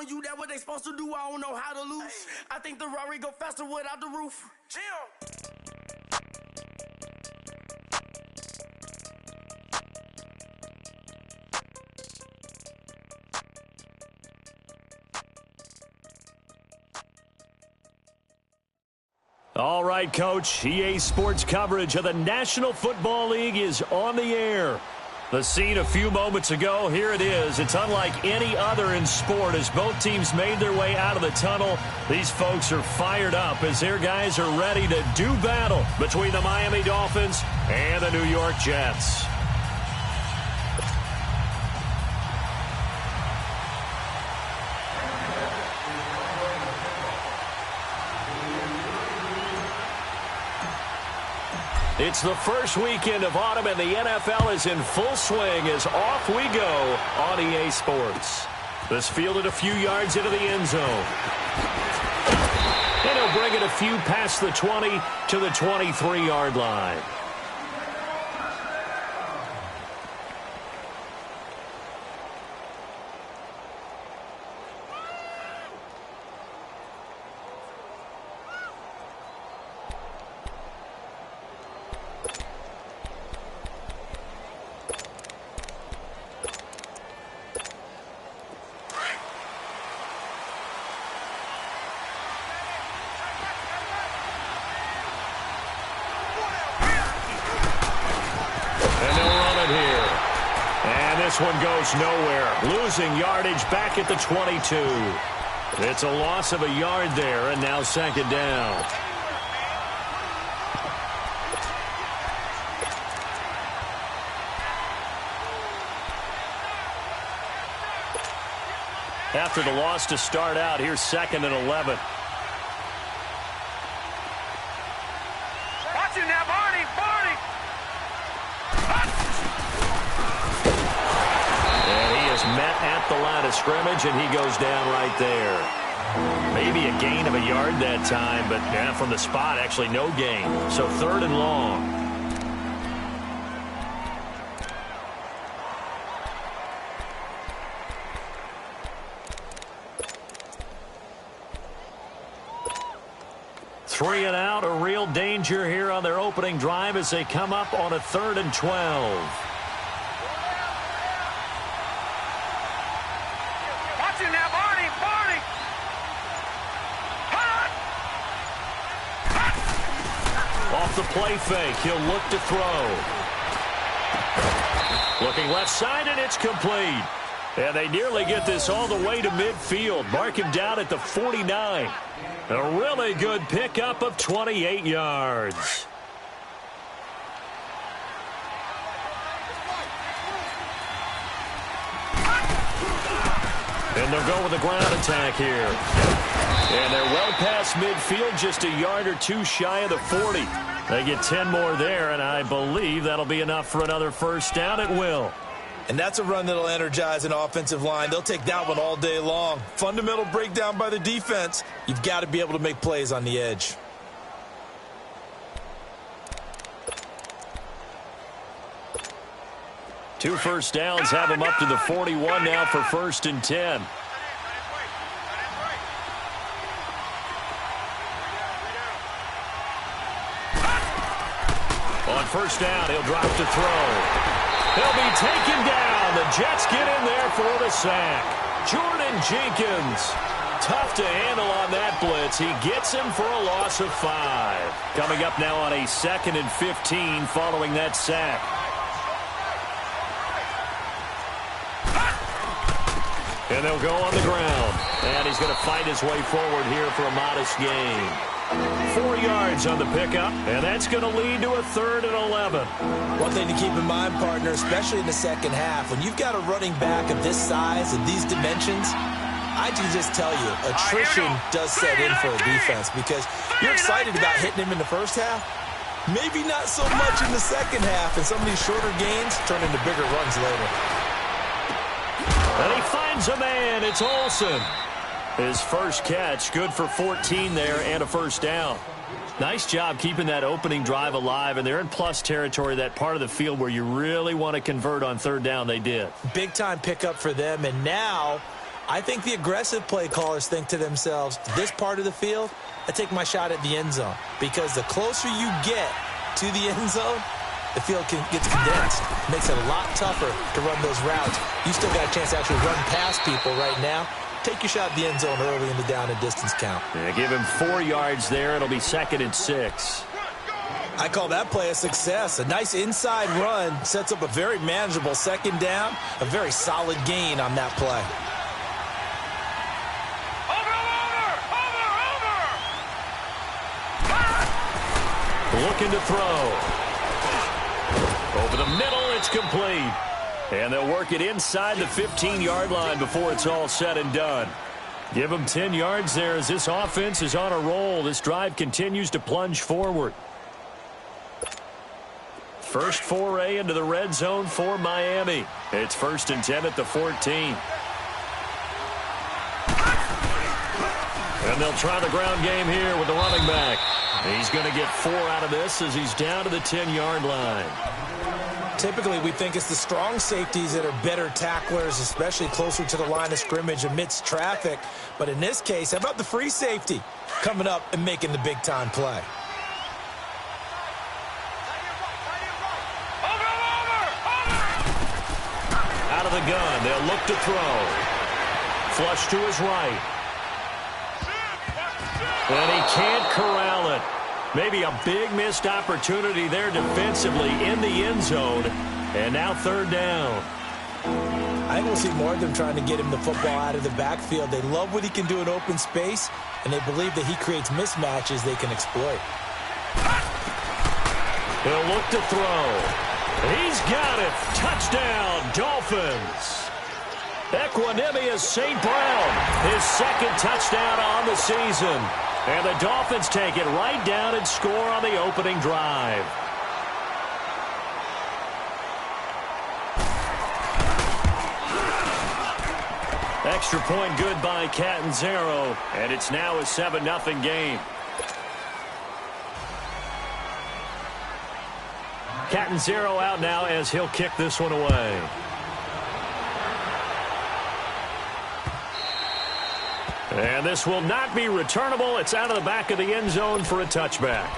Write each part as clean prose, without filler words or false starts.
on you, that what they supposed to do. I don't know how to lose. I think the Rari go faster without the roof. Jim. All right, Coach. EA Sports coverage of the National Football League is on the air. The scene a few moments ago, here it is. It's unlike any other in sport as both teams made their way out of the tunnel. These folks are fired up as their guys are ready to do battle between the Miami Dolphins and the New York Jets. It's the first weekend of autumn, and the NFL is in full swing as off we go on EA Sports. This fielded a few yards into the end zone. And he'll bring it a few past the 20 to the 23-yard line. This one goes nowhere, losing yardage back at the 22. It's a loss of a yard there, and now second down. After the loss to start out, here's second and 11. Watch him now, Barney! Met at the line of scrimmage, and he goes down right there. Maybe a gain of a yard that time, but from the spot, actually no gain. So third and long. Three and out, a real danger here on their opening drive as they come up on a 3rd and 12. Off the play fake, he'll look to throw. Looking left side, and it's complete. And they nearly get this all the way to midfield. Mark him down at the 49. A really good pickup of 28 yards. And they'll go with a ground attack here. And they're well past midfield, just a yard or two shy of the 40. They get 10 more there, and I believe that'll be enough for another first down. It will. And that's a run that'll energize an offensive line. They'll take that one all day long. Fundamental breakdown by the defense. You've got to be able to make plays on the edge. Two first downs have him up to the 41 now for 1st and 10. On first down, he'll drop to throw. He'll be taken down. The Jets get in there for the sack. Jordan Jenkins. Tough to handle on that blitz. He gets him for a loss of 5. Coming up now on a 2nd and 15 following that sack. And they'll go on the ground. And he's going to fight his way forward here for a modest gain. 4 yards on the pickup, and that's going to lead to a 3rd and 11. One thing to keep in mind, partner, especially in the second half, when you've got a running back of this size and these dimensions, I can just tell you, attrition does set in for a defense because you're excited about hitting him in the first half. Maybe not so much in the second half, and some of these shorter gains turn into bigger runs later. And he finds a man. It's Olsen. His first catch, good for 14 there and a first down. Nice job keeping that opening drive alive, and they're in plus territory, that part of the field where you really want to convert on 3rd down. They did. Big-time pickup for them, and now I think the aggressive play callers think to themselves, this part of the field, I take my shot at the end zone. Because the closer you get to the end zone, the field gets condensed. It makes it a lot tougher to run those routes. You still got a chance to actually run past people right now. Take your shot at the end zone early in the down and distance count. Yeah, give him 4 yards there. It'll be 2nd and 6. I call that play a success. A nice inside run sets up a very manageable 2nd down. A very solid gain on that play. Looking to throw. Over the middle, it's complete. And they'll work it inside the 15-yard line before it's all said and done. Give them 10 yards there as this offense is on a roll. This drive continues to plunge forward. First foray into the red zone for Miami. It's 1st and 10 at the 14. And they'll try the ground game here with the running back. He's going to get 4 out of this as he's down to the 10-yard line. Typically, we think it's the strong safeties that are better tacklers, especially closer to the line of scrimmage amidst traffic. But in this case, how about the free safety coming up and making the big-time play? Out of the gun, they'll look to throw. Flush to his right. And he can't corral it. Maybe a big missed opportunity there defensively in the end zone. And now 3rd down. I think we'll see more of them trying to get him the football out of the backfield. They love what he can do in open space, and they believe that he creates mismatches they can exploit. He'll look to throw. He's got it. Touchdown, Dolphins. Equanimous St. Brown, his 2nd touchdown on the season. And the Dolphins take it right down and score on the opening drive. Extra point good by Catanzaro, and it's now a 7-0 game. Catanzaro out now as he'll kick this one away. And this will not be returnable. It's out of the back of the end zone for a touchback.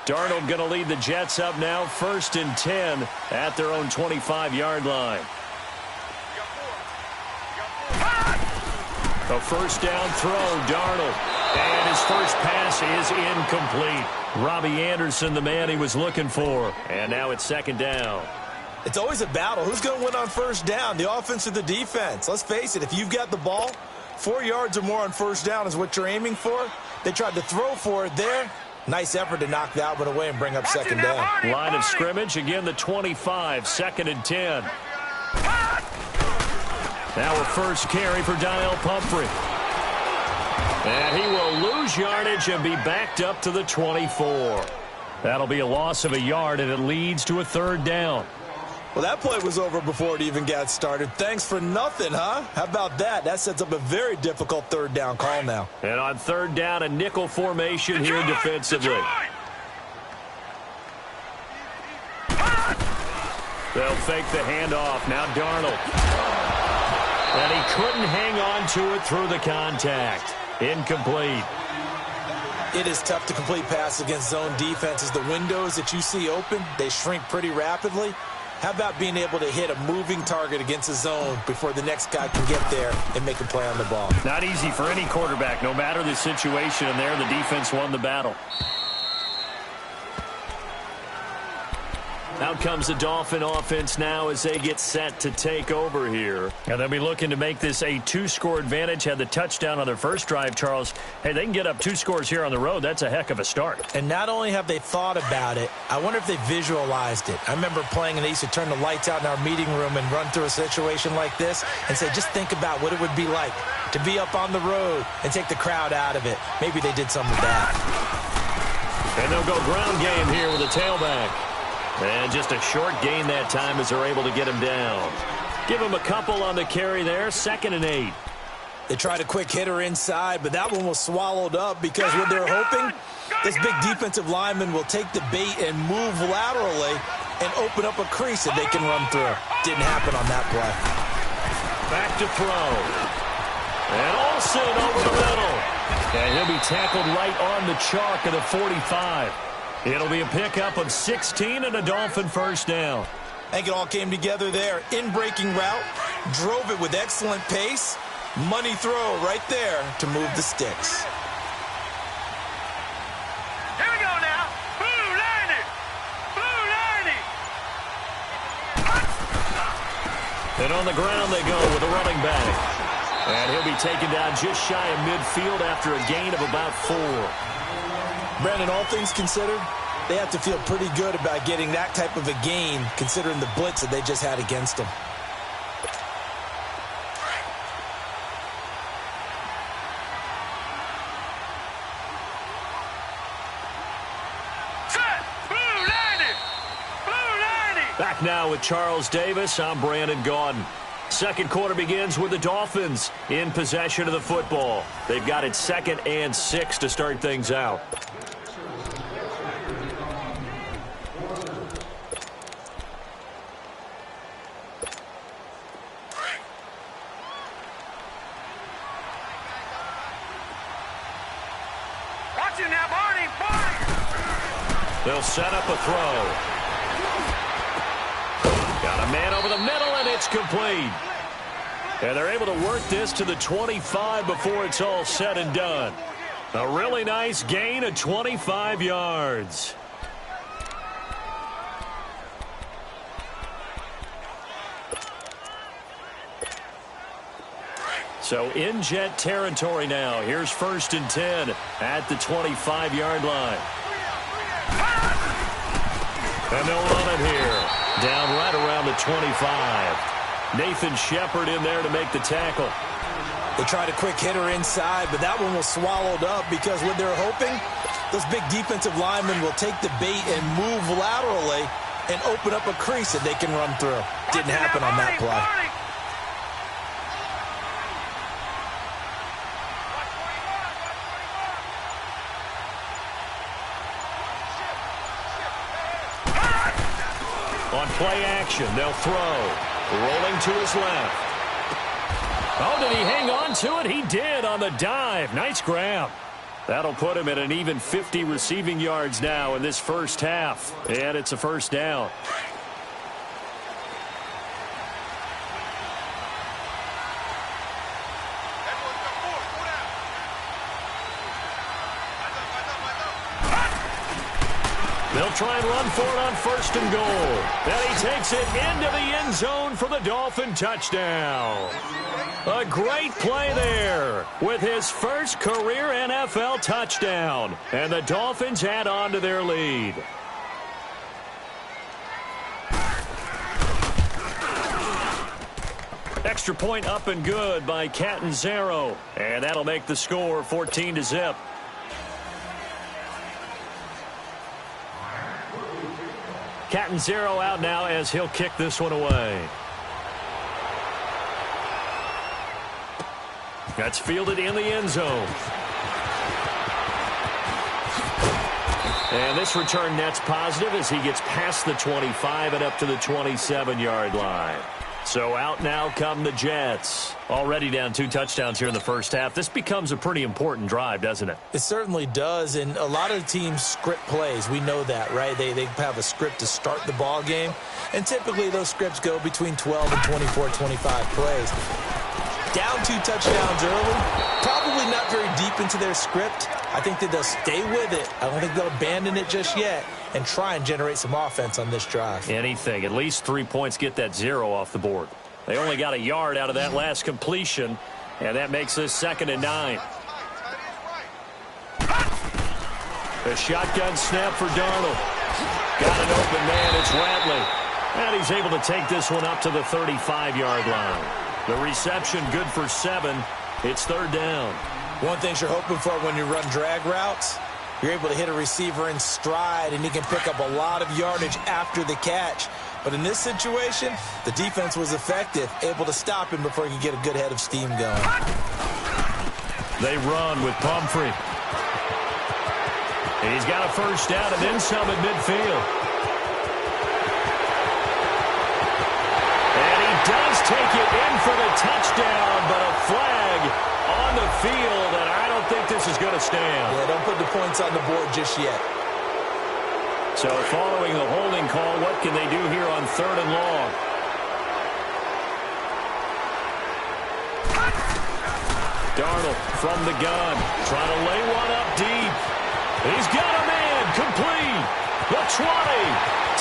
Darnold going to lead the Jets up now, 1st and 10 at their own 25-yard line. A 1st down throw, Darnold. And his first pass is incomplete. Robbie Anderson, the man he was looking for. And now it's 2nd down. It's always a battle. Who's going to win on 1st down, the offense or the defense? Let's face it, if you've got the ball, 4 yards or more on 1st down is what you're aiming for. They tried to throw for it there. Nice effort to knock that one away and bring up 2nd down. Line of scrimmage, again the 25, 2nd and 10. Now a first carry for Daniel Pumphrey. And he will lose yardage and be backed up to the 24. That'll be a loss of a yard, and it leads to a 3rd down. Well, that play was over before it even got started. Thanks for nothing, huh? How about that? That sets up a very difficult 3rd down call now. And on 3rd down, a nickel formation here defensively. They'll fake the handoff. Now Darnold. And he couldn't hang on to it through the contact. Incomplete. It is tough to complete passes against zone defenses. The windows that you see open, they shrink pretty rapidly. How about being able to hit a moving target against a zone before the next guy can get there and make a play on the ball? Not easy for any quarterback, no matter the situation. And there, the defense won the battle. Out comes the Dolphin offense now as they get set to take over here. And they'll be looking to make this a 2-score advantage. Had the touchdown on their first drive, Charles. Hey, they can get up 2 scores here on the road. That's a heck of a start. And not only have they thought about it, I wonder if they visualized it. I remember playing and they used to turn the lights out in our meeting room and run through a situation like this and say, just think about what it would be like to be up on the road and take the crowd out of it. Maybe they did some of that. And they'll go ground game here with a tailback. And just a short gain that time as they're able to get him down. Give him a couple on the carry there. 2nd and 8. They tried a quick hitter inside, but that one was swallowed up because what they're hoping, this big defensive lineman will take the bait and move laterally and open up a crease that they can run through. Didn't happen on that play. Back to throw. And Olsen over the middle. And he'll be tackled right on the chalk of the 45. It'll be a pickup of 16 and a Dolphin first down. I think it all came together there. In-breaking route, drove it with excellent pace. Money throw right there to move the sticks. Here we go now. Blue Liney. Blue Liney. And on the ground they go with a running back. And he'll be taken down just shy of midfield after a gain of about 4. Brandon, all things considered, they have to feel pretty good about getting that type of a gain considering the blitz that they just had against them. Back now with Charles Davis. I'm Brandon Gaudin. Second quarter begins with the Dolphins in possession of the football. They've got it 2nd and 6 to start things out. Watch it now, Barney. They'll set up a throw. Got a man over the middle, and it's complete. And they're able to work this to the 25 before it's all said and done. A really nice gain of 25 yards. So in Jet territory now. Here's 1st and 10 at the 25-yard line. And they'll run it here. Down right around the 25. Nathan Shepard in there to make the tackle. They tried a quick hitter inside, but that one was swallowed up because what they're hoping, this big defensive lineman will take the bait and move laterally and open up a crease that they can run through. Didn't happen on that play. On play action, they'll throw. Rolling to his left. Oh, did he hang on to it? He did on the dive. Nice grab. That'll put him at an even 50 receiving yards now in this first half. And it's a first down. They'll try and run for it on 1st and goal. And he takes it into the end zone for the Dolphin touchdown. A great play there with his first career NFL touchdown. And the Dolphins add on to their lead. Extra point up and good by Catanzaro. And that'll make the score 14-0. Catanzaro out now as he'll kick this one away. That's fielded in the end zone. And this return net's positive as he gets past the 25 and up to the 27-yard line. So out now come the Jets. Already down 2 touchdowns here in the first half. This becomes a pretty important drive, doesn't it? It certainly does, and a lot of teams script plays. We know that, right? They have a script to start the ball game, and typically those scripts go between 12 and 24, 25 plays. Down 2 touchdowns early, probably not very deep into their script. I think that they'll stay with it. I don't think they'll abandon it just yet and try and generate some offense on this drive. Anything. At least 3 points, get that 0 off the board. They only got a yard out of that last completion, and that makes this 2nd and 9. The shotgun snap for Darnold. Got an open man. It's Ratley. And he's able to take this one up to the 35-yard line. The reception good for 7. It's 3rd down. One thing you're hoping for when you run drag routes, you're able to hit a receiver in stride, and he can pick up a lot of yardage after the catch. But in this situation, the defense was effective, able to stop him before he could get a good head of steam going. They run with Pumphrey. He's got a first down and then some at midfield. And he does take it in for the touchdown, but a flag on the field, and I don't think this is going to stand. Yeah, don't put the points on the board just yet. So following the holding call, what can they do here on 3rd and long? Darnold from the gun, trying to lay one up deep. He's got a man, complete. The 20,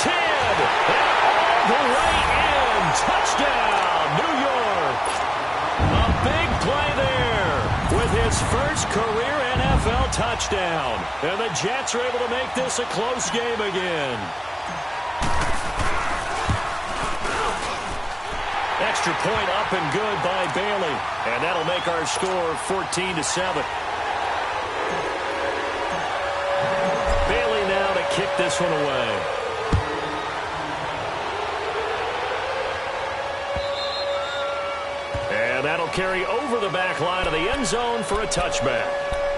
10, and all the way in. Touchdown, New York. A big play there with his first career NFL touchdown. And the Jets are able to make this a close game again. Extra point up and good by Bailey. And that'll make our score 14-7. Bailey now to kick this one away. And that'll carry over the back line of the end zone for a touchback.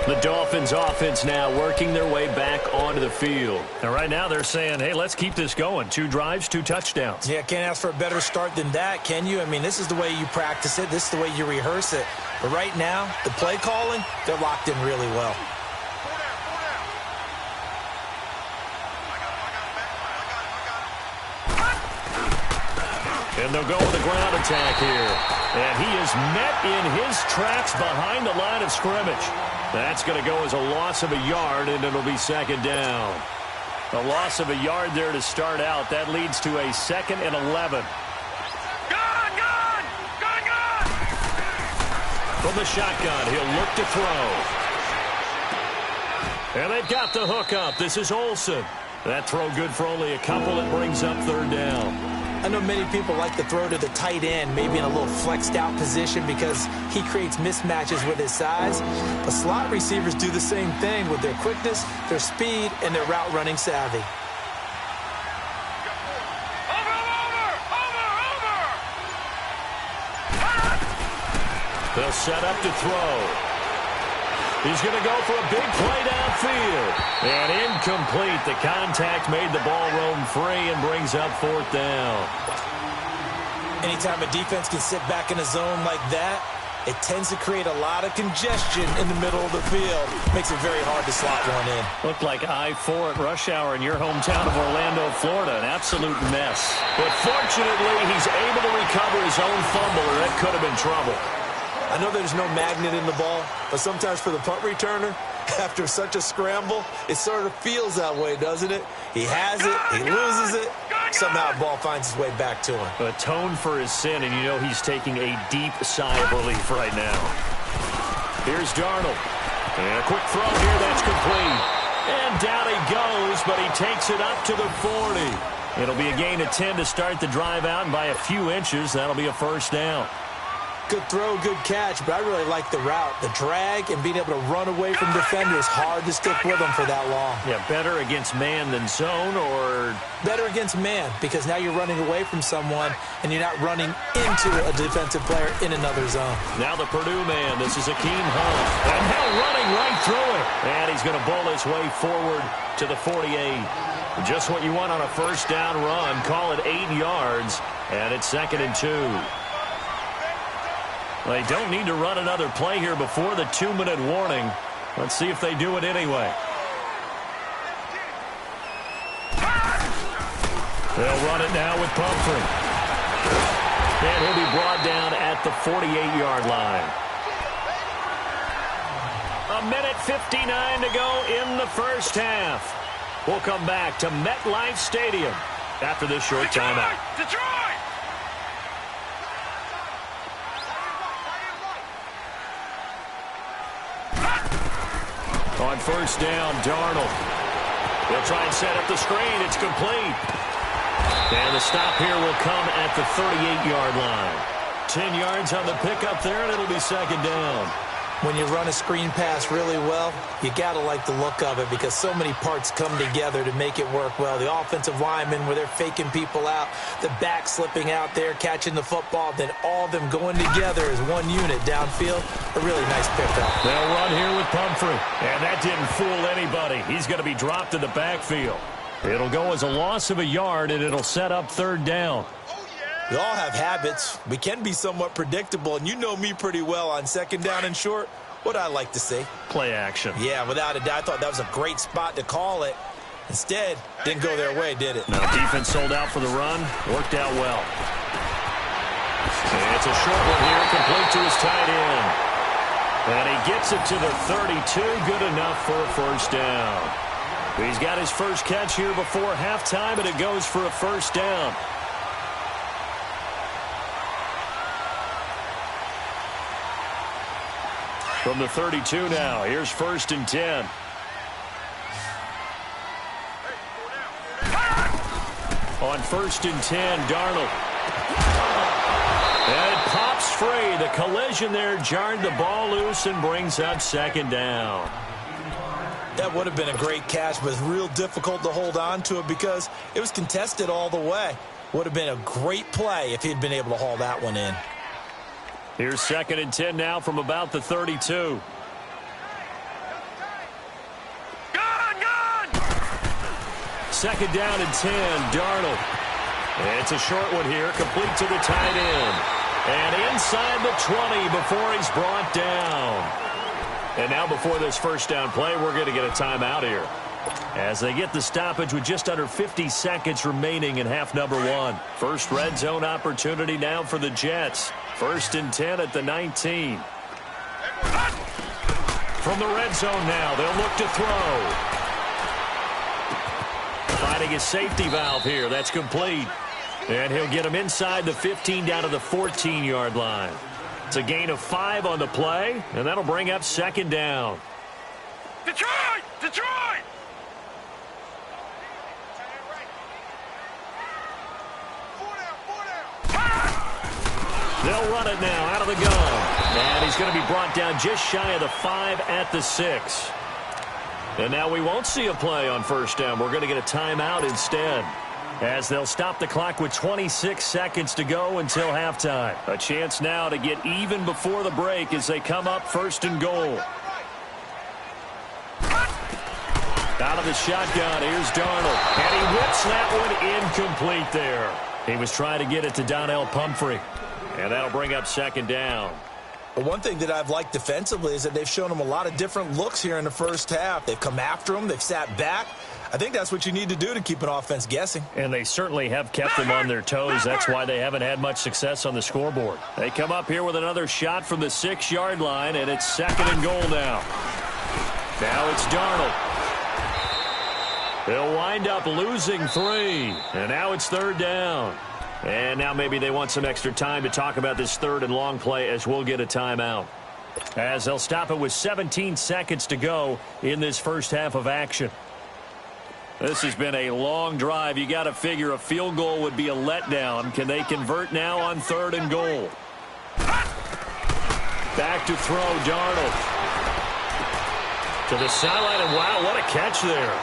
The Dolphins offense now working their way back onto the field. And right now they're saying, hey, let's keep this going. 2 drives, 2 touchdowns. Yeah, can't ask for a better start than that, can you? I mean, this is the way you practice it. This is the way you rehearse it. But right now, the play calling, they're locked in really well. And they'll go with a ground attack here. And he is met in his tracks behind the line of scrimmage. That's going to go as a loss of a yard, and it'll be 2nd down. A loss of a yard there to start out. That leads to a 2nd and 11. Gone! From the shotgun, he'll look to throw. And they've got the hook up. This is Olsen. That throw good for only a couple. It brings up 3rd down. I know many people like to throw to the tight end, maybe in a little flexed out position because he creates mismatches with his size. But slot receivers do the same thing with their quickness, their speed, and their route running savvy. They'll set up to throw. He's going to go for a big play downfield. And incomplete. The contact made the ball roam free and brings up 4th down. Anytime a defense can sit back in a zone like that, it tends to create a lot of congestion in the middle of the field. Makes it very hard to slot one in. Looked like I-4 at rush hour in your hometown of Orlando, Florida. An absolute mess. But fortunately, he's able to recover his own fumble, or that could have been trouble. I know there's no magnet in the ball, but sometimes for the punt returner, after such a scramble, it sort of feels that way, doesn't it? He has it, he loses it, somehow the ball finds its way back to him. Atone for his sin, and you know he's taking a deep sigh of relief right now. Here's Darnold. And a quick throw here, that's complete. And down he goes, but he takes it up to the 40. It'll be a gain of 10 to start the drive out, and by a few inches, that'll be a 1st down. Good throw, good catch, but I really like the route. The drag and being able to run away from defenders, hard to stick with them for that long. Yeah, better against man than zone, or? Better against man, because now you're running away from someone and you're not running into a defensive player in another zone. Now the Purdue man, this is Akeem Hunt. And now running right through it. And he's going to bowl his way forward to the 48. Just what you want on a 1st down run. Call it 8 yards, and it's 2nd and 2. They don't need to run another play here before the 2-minute warning. Let's see if they do it anyway. They'll run it now with Pumphrey. And he'll be brought down at the 48-yard line. 1:59 to go in the 1st half. We'll come back to MetLife Stadium after this short timeout. Detroit! On 1st down, Darnold. He'll try and set up the screen. It's complete. And the stop here will come at the 38-yard line. 10 yards on the pickup there, and it'll be 2nd down. When you run a screen pass really well, you got to like the look of it because so many parts come together to make it work well. The offensive linemen, where they're faking people out, the back slipping out there, catching the football, then all of them going together as one unit downfield. A really nice pickup. They'll run here with Pumphrey, and that didn't fool anybody. He's going to be dropped in the backfield. It'll go as a loss of a yard, and it'll set up third down. We all have habits. We can be somewhat predictable, and you know me pretty well on second down and short. What I like to see? Play action. Yeah, without a doubt. I thought that was a great spot to call it. Instead, didn't go their way, did it? No, defense sold out for the run. Worked out well. And it's a short one here, complete to his tight end. And he gets it to the 32. Good enough for a first down. He's got his first catch here before halftime, and it goes for a first down. From the 32 now, here's 1st and 10. On 1st and 10, Darnold. And it pops free. The collision there jarred the ball loose and brings up 2nd down. That would have been a great catch, but it's real difficult to hold on to it because it was contested all the way. Would have been a great play if he'd been able to haul that one in. Here's 2nd and 10 now from about the 32. Second down and 10, Darnold. It's a short one here, complete to the tight end. And inside the 20 before he's brought down. And now before this first down play, we're going to get a timeout here, as they get the stoppage with just under 50 seconds remaining in half number 1. First red zone opportunity now for the Jets. 1st and 10 at the 19. From the red zone now, they'll look to throw. Finding his safety valve here. That's complete. And he'll get him inside the 15 down to the 14-yard line. It's a gain of 5 on the play, and that'll bring up 2nd down. Detroit! Detroit! They'll run it now out of the gun. And he's going to be brought down just shy of the 5 at the 6. And now we won't see a play on first down. We're going to get a timeout instead, as they'll stop the clock with 26 seconds to go until halftime. A chance now to get even before the break as they come up 1st and goal. Out of the shotgun, here's Darnold. And he whips that one incomplete there. He was trying to get it to Donnell Pumphrey. And that'll bring up 2nd down. But one thing that I've liked defensively is that they've shown him a lot of different looks here in the first half. They've come after him. They've sat back. I think that's what you need to do to keep an offense guessing. And they certainly have kept them on their toes. That's why they haven't had much success on the scoreboard. They come up here with another shot from the 6-yard line, and it's 2nd and goal now. Now it's Darnold. They'll wind up losing 3, and now it's 3rd down. And now maybe they want some extra time to talk about this 3rd and long play, as we'll get a timeout, as they'll stop it with 17 seconds to go in this first half of action. This has been a long drive. You got to figure a field goal would be a letdown. Can they convert now on 3rd and goal? Back to throw, Darnold. To the sideline, and wow, what a catch there.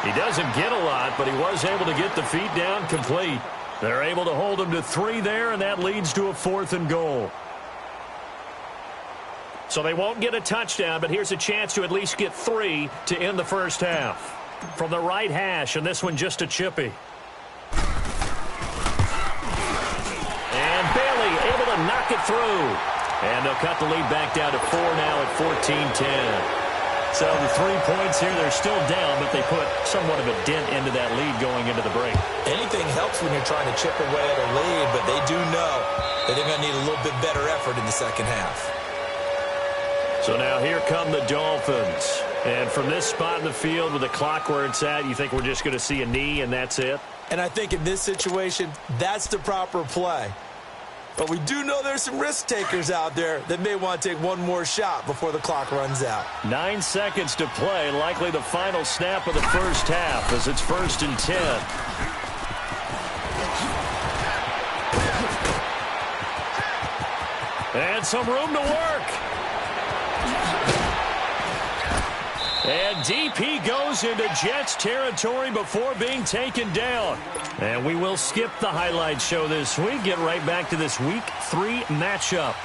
He doesn't get a lot, but he was able to get the feet down complete. They're able to hold him to 3 there, and that leads to a 4th and goal. So they won't get a touchdown, but here's a chance to at least get 3 to end the first half. From the right hash, and this one just a chippy. And Bailey able to knock it through. And they'll cut the lead back down to 4 now at 14-10. So the 3 points here, they're still down, but they put somewhat of a dent into that lead going into the break. Anything helps when you're trying to chip away at a lead, but they do know that they're going to need a little bit better effort in the second half. So now here come the Dolphins. And from this spot in the field with the clock where it's at, you think we're just going to see a knee and that's it? And I think in this situation, that's the proper play. But we do know there's some risk takers out there that may want to take one more shot before the clock runs out. 9 seconds to play, likely the final snap of the first half as it's 1st and 10. And some room to work. And deep he goes into Jets territory before being taken down. And we will skip the highlight show this week. Get right back to this Week 3 matchup.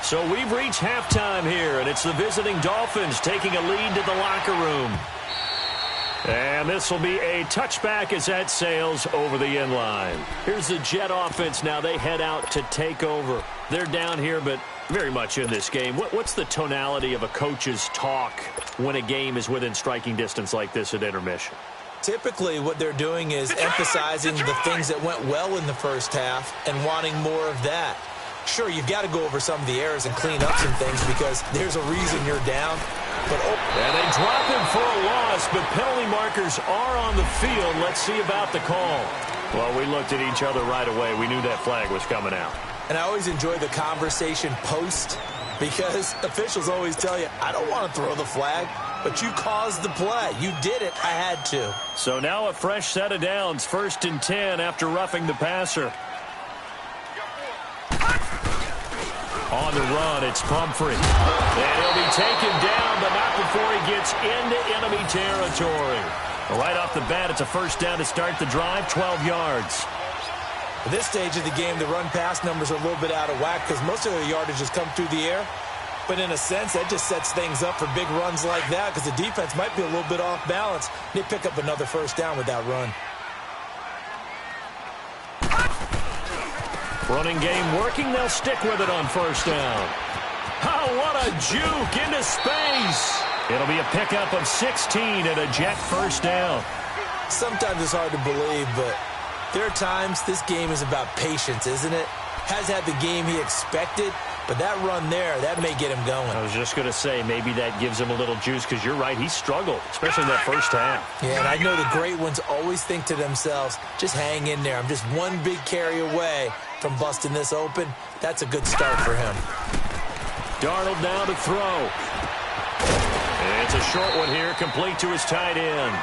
So we've reached halftime here, and it's the visiting Dolphins taking a lead to the locker room. And this will be a touchback as that sails over the end line. Here's the Jet offense now. They head out to take over. They're down here, but very much in this game. What's the tonality of a coach's talk when a game is within striking distance like this at intermission? Typically, what they're doing is emphasizing the things that went well in the first half and wanting more of that. Sure, you've got to go over some of the errors and clean up some things because there's a reason you're down. And they drop him for a loss, but penalty markers are on the field. Let's see about the call. Well, we looked at each other right away. We knew that flag was coming out. And I always enjoy the conversation post because officials always tell you, I don't want to throw the flag, but you caused the play. You did it. I had to. So now a fresh set of downs, 1st and 10 after roughing the passer. On the run, it's Pumphrey. And he'll be taken down, but not before he gets into enemy territory. Right off the bat, it's a first down to start the drive, 12 yards. At this stage of the game, the run-pass numbers are a little bit out of whack because most of the yardage has come through the air. But in a sense, that just sets things up for big runs like that because the defense might be a little bit off balance. They pick up another first down with that run. Running game working. They'll stick with it on first down. Oh, what a juke into space. It'll be a pickup of 16 and a Jet first down. Sometimes it's hard to believe, but there are times this game is about patience, isn't it? Has had the game he expected, but that run there, that may get him going. I was just going to say, maybe that gives him a little juice because you're right, he struggled, especially in that first half. Yeah, and I know the great ones always think to themselves, just hang in there. I'm just one big carry away from busting this open. That's a good start for him. Darnold now to throw. And it's a short one here, complete to his tight end.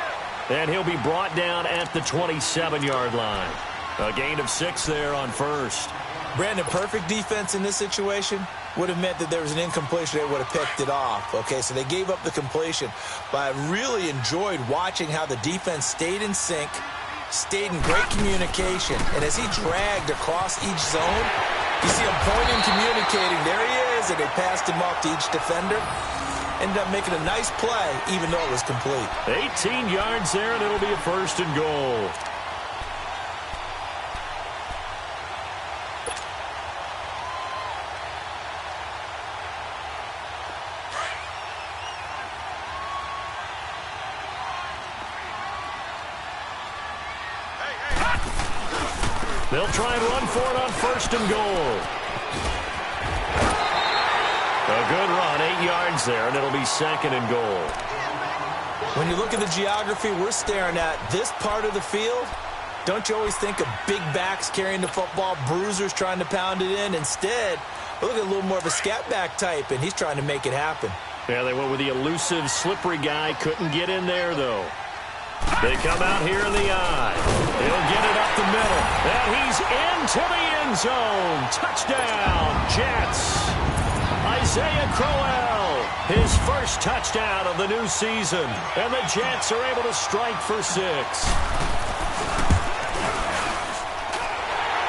And he'll be brought down at the 27-yard line. A gain of 6 there on first. Brandon, perfect defense in this situation would have meant that there was an incompletion. They would have picked it off. Okay, so they gave up the completion. But I really enjoyed watching how the defense stayed in sync, stayed in great communication. And as he dragged across each zone, you see him pointing, communicating. There he is, and they passed him off to each defender. Ended up making a nice play, even though it was complete. 18 yards there, and it'll be a first and goal. They'll try and run for it on first and goal. A good run, 8 yards there, and it'll be second and goal. When you look at the geography we're staring at, this part of the field, don't you always think of big backs carrying the football, bruisers trying to pound it in? Instead, look at a little more of a scat back type, and he's trying to make it happen. Yeah, they went with the elusive, slippery guy. Couldn't get in there, though. They come out here in the eye. He'll get it up the middle. And he's into the end zone. Touchdown, Jets. Isaiah Crowell, his first touchdown of the new season. And the Jets are able to strike for 6.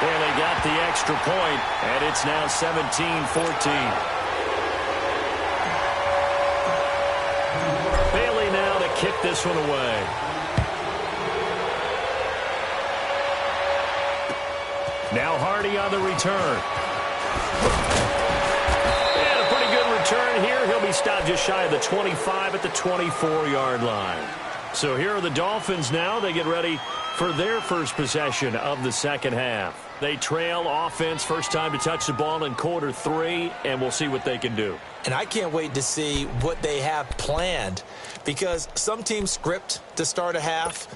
Well, they got the extra point, and it's now 17-14. Bailey now to kick this one away. Now Hardy on the return. And a pretty good return here. He'll be stopped just shy of the 25 at the 24-yard line. So here are the Dolphins now. They get ready for their first possession of the second half. They trail offense, first time to touch the ball in quarter 3, and we'll see what they can do. And I can't wait to see what they have planned because some teams script to start a half.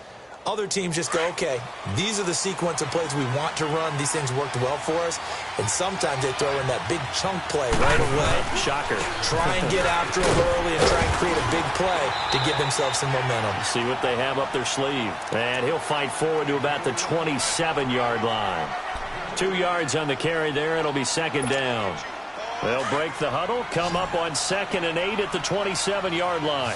Other teams just go, okay, these are the sequence of plays we want to run. These things worked well for us. And sometimes they throw in that big chunk play right away. Shocker. Try and get after them early and try and create a big play to give themselves some momentum. See what they have up their sleeve. And he'll fight forward to about the 27-yard line. 2 yards on the carry there. It'll be second down. They'll break the huddle, come up on 2nd and 8 at the 27-yard line.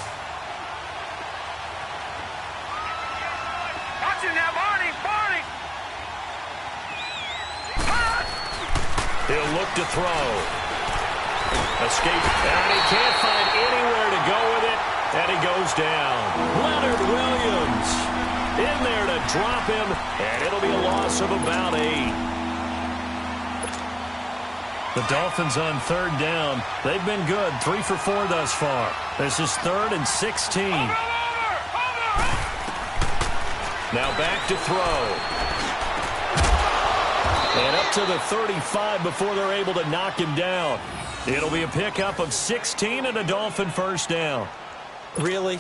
He'll look to throw. Escape, and he can't find anywhere to go with it, and he goes down. Leonard Williams in there to drop him, and it'll be a loss of about 8. The Dolphins on 3rd down. They've been good, 3 for 4 thus far. This is 3rd and 16. Now back to throw. And up to the 35 before they're able to knock him down. It'll be a pickup of 16 and a Dolphin first down. Really?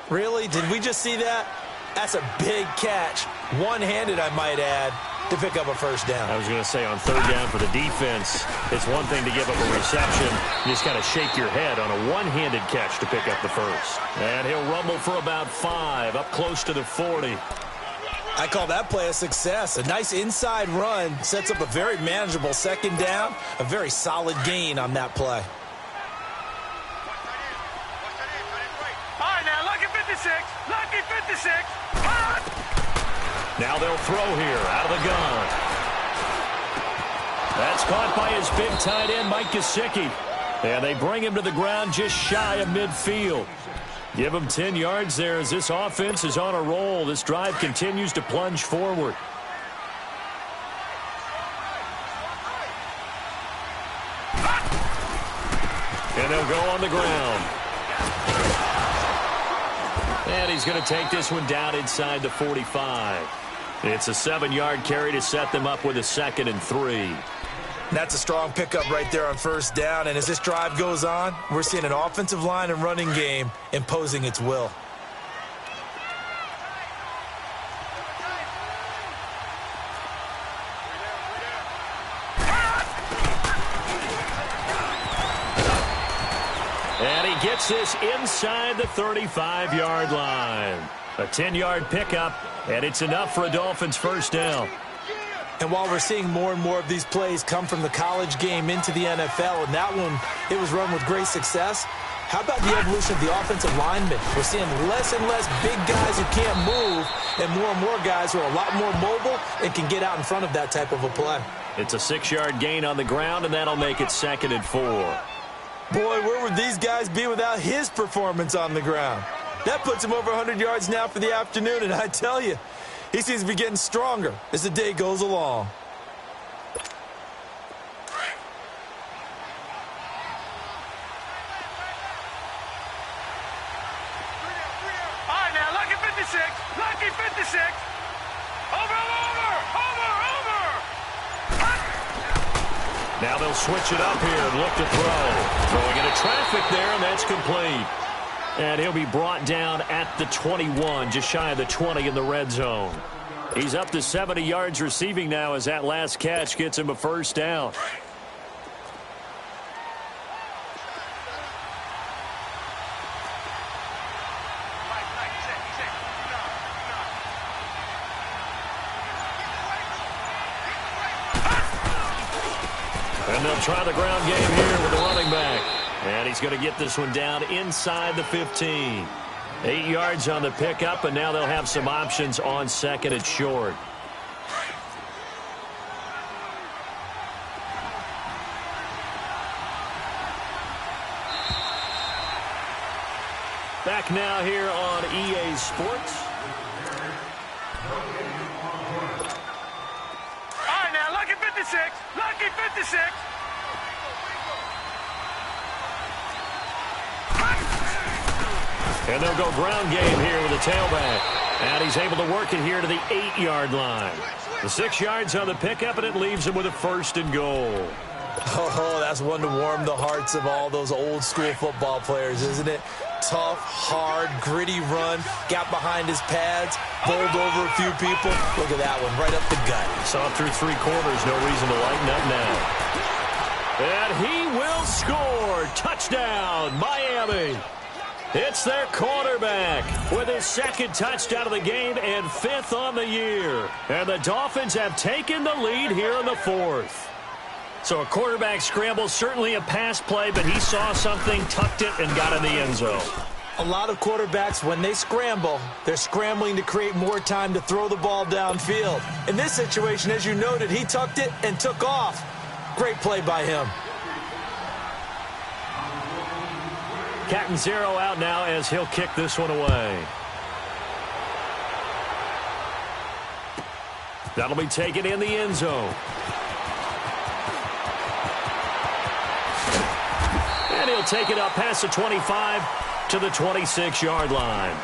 Really? Did we just see that? That's a big catch. One-handed, I might add, to pick up a first down. I was going to say on 3rd down for the defense, it's one thing to give up a reception. You just got to shake your head on a one-handed catch to pick up the first. And he'll rumble for about 5, up close to the 40. I call that play a success. A nice inside run sets up a very manageable 2nd down. A very solid gain on that play. All right, now, lucky 56. Lucky 56. Now they'll throw here out of the gun. That's caught by his big tight end, Mike Gesicki. And they bring him to the ground just shy of midfield. Give him 10 yards there as this offense is on a roll. This drive continues to plunge forward. And they'll go on the ground. And he's going to take this one down inside the 45. It's a 7-yard carry to set them up with a 2nd and 3. That's a strong pickup right there on 1st down. And as this drive goes on, we're seeing an offensive line and running game imposing its will. And he gets this inside the 35-yard line. A 10-yard pickup, and it's enough for a Dolphins first down. And while we're seeing more and more of these plays come from the college game into the NFL, and that one, it was run with great success, how about the evolution of the offensive linemen? We're seeing less and less big guys who can't move and more guys who are a lot more mobile and can get out in front of that type of a play. It's a 6-yard gain on the ground, and that'll make it 2nd and 4. Boy, where would these guys be without his performance on the ground? That puts him over 100 yards now for the afternoon, and I tell you, he seems to be getting stronger as the day goes along. All right, now, lucky 56. Lucky 56. Over. Now they'll switch it up here and look to throw. Throwing into traffic there, and that's complete. And he'll be brought down at the 21, just shy of the 20 in the red zone. He's up to 70 yards receiving now as that last catch gets him a first down. And they'll try the ground game here with the running back. And he's going to get this one down inside the 15. 8 yards on the pickup, and now they'll have some options on 2nd and short. Back now here on EA Sports. All right, now, lucky 56. Lucky 56. And they'll go ground game here with the tailback. And he's able to work it here to the 8-yard line. The 6 yards on the pickup, and it leaves him with a 1st and goal. Oh, that's one to warm the hearts of all those old-school football players, isn't it? Tough, hard, gritty run, got behind his pads, bowled over a few people. Look at that one, right up the gut. Saw through 3 quarters, no reason to lighten up now. And he will score. Touchdown, Miami. It's their quarterback with his 2nd touchdown of the game and 5th on the year. And the Dolphins have taken the lead here in the 4th. So a quarterback scramble, certainly a pass play, but he saw something, tucked it, and got in the end zone. A lot of quarterbacks, when they scramble, they're scrambling to create more time to throw the ball downfield. In this situation, as you noted, he tucked it and took off. Great play by him. Catanzaro out now as he'll kick this one away. That'll be taken in the end zone. And he'll take it up past the 25 to the 26-yard line.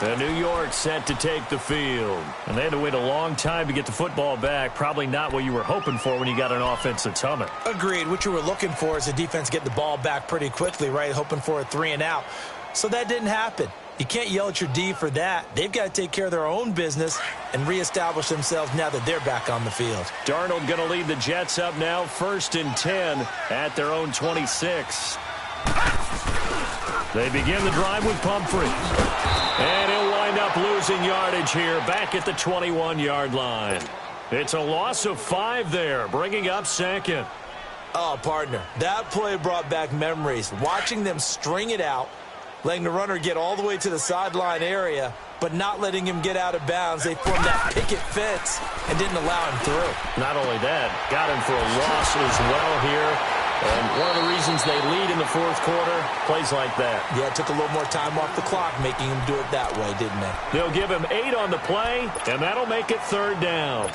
The New York set to take the field. And they had to wait a long time to get the football back. Probably not what you were hoping for when you got an offense that's humming. Agreed. What you were looking for is the defense get the ball back pretty quickly, right? Hoping for a 3 and out. So that didn't happen. You can't yell at your D for that. They've got to take care of their own business and reestablish themselves now that they're back on the field. Darnold going to lead the Jets up now, 1st and 10 at their own 26. They begin the drive with Pumphrey. And he'll wind up losing yardage here back at the 21-yard line. It's a loss of 5 there, bringing up 2nd. Oh, partner, that play brought back memories. Watching them string it out, letting the runner get all the way to the sideline area, but not letting him get out of bounds. They formed that picket fence and didn't allow him through. Not only that, got him for a loss as well here. And one of the reasons they lead in the 4th quarter, plays like that. Yeah, it took a little more time off the clock, making him do it that way, didn't they? They'll give him 8 on the play, and that'll make it 3rd down.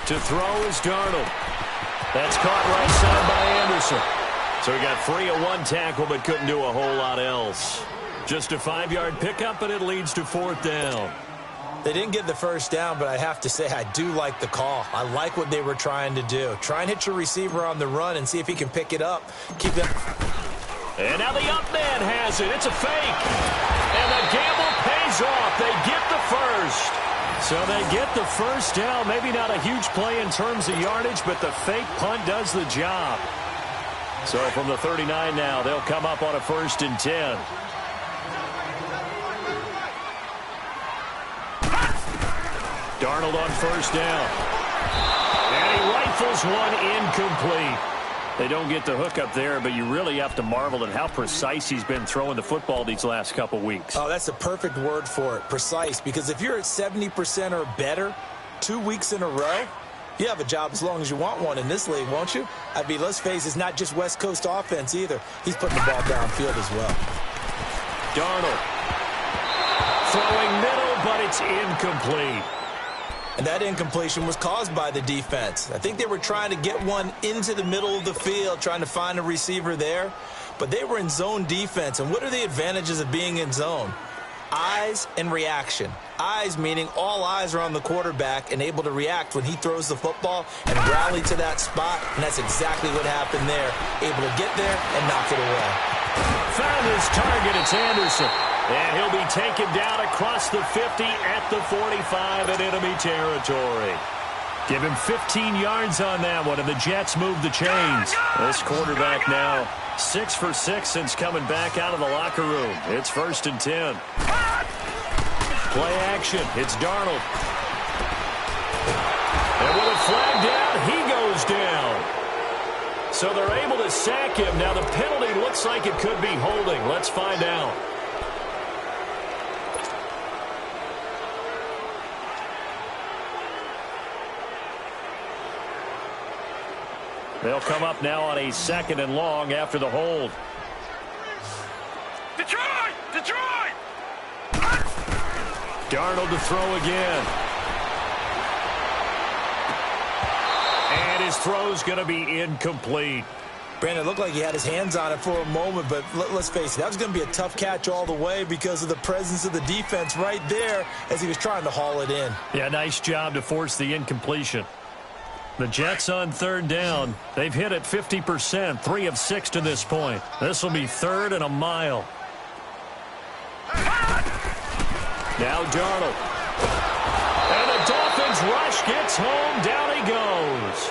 To throw is Darnold. That's caught right side by Anderson. So he got free of 1 tackle but couldn't do a whole lot else. Just a 5-yard pickup, and it leads to 4th down. They didn't get the 1st down, but I have to say I do like the call. I like what they were trying to do. Try and hit your receiver on the run and see if he can pick it up. Keep it. And now the up man has it. It's a fake. And the gamble pays off. They get the 1st. So they get the 1st down. Maybe not a huge play in terms of yardage, but the fake punt does the job. So from the 39 now, they'll come up on a 1st and 10. Darnold on 1st down. And he rifles one incomplete. They don't get the hook up there, but you really have to marvel at how precise he's been throwing the football these last couple weeks. Oh, that's the perfect word for it, precise. Because if you're at 70% or better 2 weeks in a row, you have a job as long as you want one in this league, won't you? I mean, let's face it, it's not just West Coast offense either. He's putting the ball downfield as well. Darnold throwing middle, but it's incomplete. And that incompletion was caused by the defense. I think they were trying to get one into the middle of the field, trying to find a receiver there. But they were in zone defense. And what are the advantages of being in zone? Eyes and reaction. Eyes meaning all eyes are on the quarterback and able to react when he throws the football and rally to that spot. And that's exactly what happened there. Able to get there and knock it away. Found his target. It's Anderson. And he'll be taken down across the 50 at the 45 in enemy territory. Give him 15 yards on that one, and the Jets move the chains. This quarterback now 6 for 6 since coming back out of the locker room. It's 1st and 10. Play action. It's Darnold. And with a flag down, he goes down. So they're able to sack him. Now the penalty looks like it could be holding. Let's find out. They'll come up now on a 2nd and long after the hold. Detroit! Detroit! Darnold to throw again. And his throw's going to be incomplete. Brandon, it looked like he had his hands on it for a moment, but let's face it, that was going to be a tough catch all the way because of the presence of the defense right there as he was trying to haul it in. Yeah, nice job to force the incompletion. The Jets on 3rd down. They've hit it 50%, 3 of 6 to this point. This will be 3rd and a mile. Now Darnold. And the Dolphins rush gets home. Down he goes.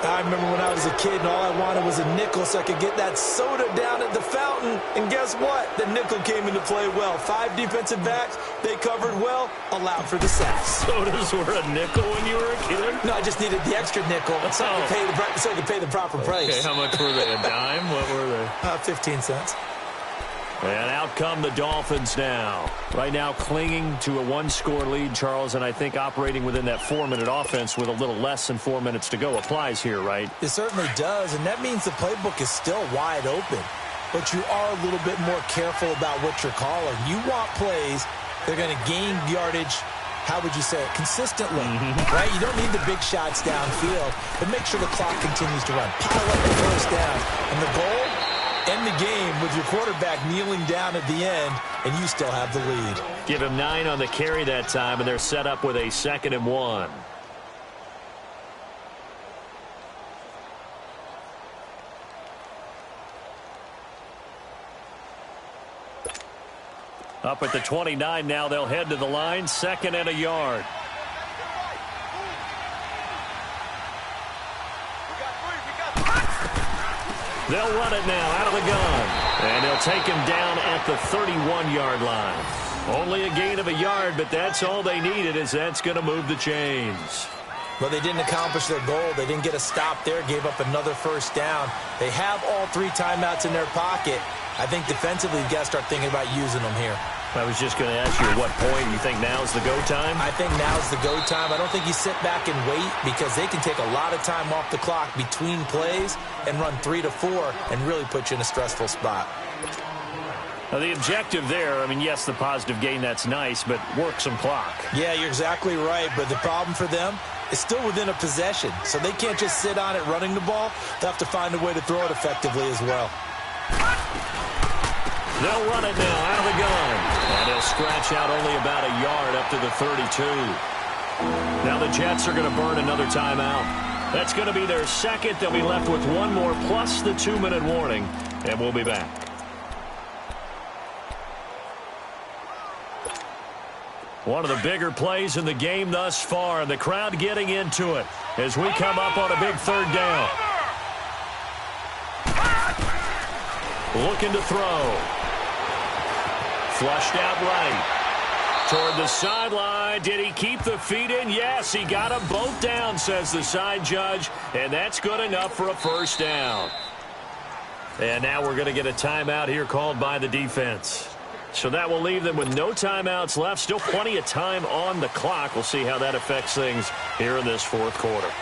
I remember when I was a kid and all I wanted was a nickel so I could get that soda down at the fountain. And guess what? The nickel came into play well. 5 defensive backs, they covered well, allowed for the sacks. Sodas were a nickel when you were a kid? No, I just needed the extra nickel so I could pay the proper price. Okay, how much were they? A dime? What were they? 15 cents. And out come the Dolphins now. Right now clinging to a 1-score lead, Charles, and I think operating within that 4-minute offense with a little less than 4 minutes to go applies here, right? It certainly does, and that means the playbook is still wide open. But you are a little bit more careful about what you're calling. You want plays that are going to gain yardage, how would you say it, consistently, right? You don't need the big shots downfield, but make sure the clock continues to run. Pile up the first down, and the goal? End the game with your quarterback kneeling down at the end, and you still have the lead. Give him 9 on the carry that time, and they're set up with a 2nd and 1. Up at the 29 now, they'll head to the line, 2nd and a yard. They'll run it now out of the gun. And they'll take him down at the 31-yard line. Only a gain of a yard, but that's all they needed, as that's going to move the chains. Well, they didn't accomplish their goal. They didn't get a stop there, gave up another first down. They have all 3 timeouts in their pocket. I think defensively, you've got to start thinking about using them here. I was just going to ask you at what point you think now's the go time? I think now's the go time. I don't think you sit back and wait because they can take a lot of time off the clock between plays and run 3 to 4 and really put you in a stressful spot. Now, the objective there, I mean, yes, the positive gain, that's nice, but work some clock. Yeah, you're exactly right, but the problem for them is still within a possession, so they can't just sit on it running the ball. They'll have to find a way to throw it effectively as well. They'll run it now out of the gun. And he'll scratch out only about a yard up to the 32. Now the Jets are going to burn another timeout. That's going to be their 2nd. They'll be left with 1 more plus the 2-minute warning. And we'll be back. One of the bigger plays in the game thus far. And the crowd getting into it as we come up on a big 3rd down. Looking to throw. Flushed out right. Toward the sideline. Did he keep the feet in? Yes, he got them both down, says the side judge. And that's good enough for a first down. And now we're going to get a timeout here called by the defense. So that will leave them with no timeouts left. Still plenty of time on the clock. We'll see how that affects things here in this 4th quarter.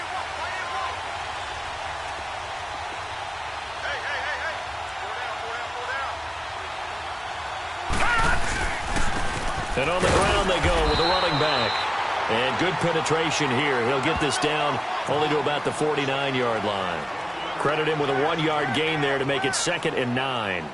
And on the ground they go with the running back. And good penetration here. He'll get this down only to about the 49-yard line. Credit him with a 1-yard gain there to make it 2nd and 9.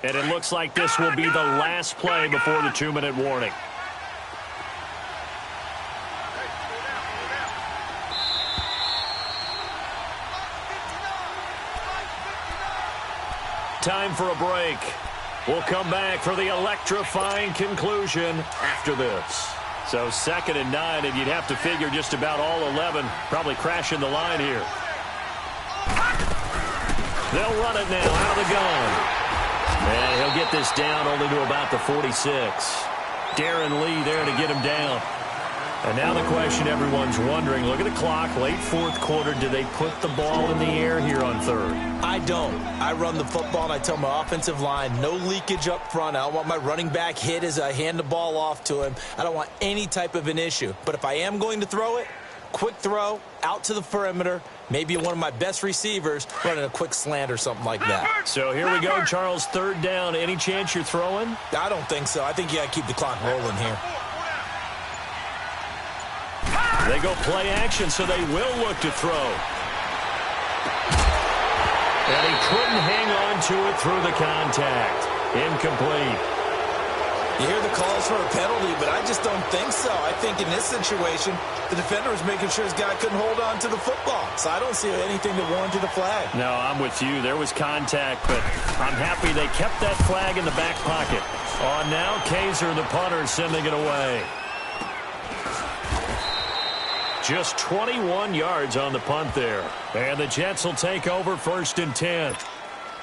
And it looks like this will be the last play before the 2-minute warning. Time for a break. We'll come back for the electrifying conclusion after this. So 2nd and 9, and you'd have to figure just about all 11 probably crashing the line here. They'll run it now out of the gun. And he'll get this down only to about the 46. Darren Lee there to get him down. And now the question everyone's wondering, look at the clock, late 4th quarter, do they put the ball in the air here on 3rd? I don't. I run the football, and I tell my offensive line, no leakage up front. I don't want my running back hit as I hand the ball off to him. I don't want any type of an issue. But if I am going to throw it, quick throw, out to the perimeter, maybe one of my best receivers running a quick slant or something like that. So here we go, Charles, 3rd down. Any chance you're throwing? I don't think so. I think you got to keep the clock rolling here. They go play action, so they will look to throw. And he couldn't hang on to it through the contact. Incomplete. You hear the calls for a penalty, but I just don't think so. I think in this situation, the defender was making sure his guy couldn't hold on to the football. So I don't see anything that warranted a flag. No, I'm with you. There was contact, but I'm happy they kept that flag in the back pocket. On now, Kaiser, the punter, sending it away. Just 21 yards on the punt there. And the Jets will take over 1st and 10.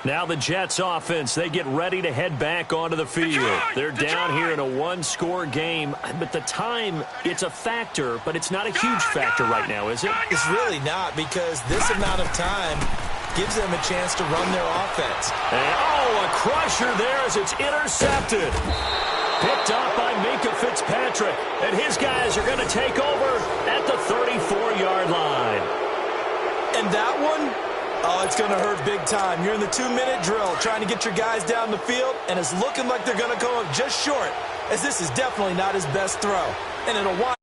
Now the Jets offense, they get ready to head back onto the field. They're down here in a one-score game. But the time, it's a factor, but it's not a huge factor right now, is it? It's really not, because this amount of time gives them a chance to run their offense. And, a crusher there as it's intercepted. Picked up by Minka Fitzpatrick. And his guys are going to take over at the 34-yard line. And that one, it's going to hurt big time. You're in the 2-minute drill trying to get your guys down the field, and it's looking like they're going to go up just short, as this is definitely not his best throw. And it'll wind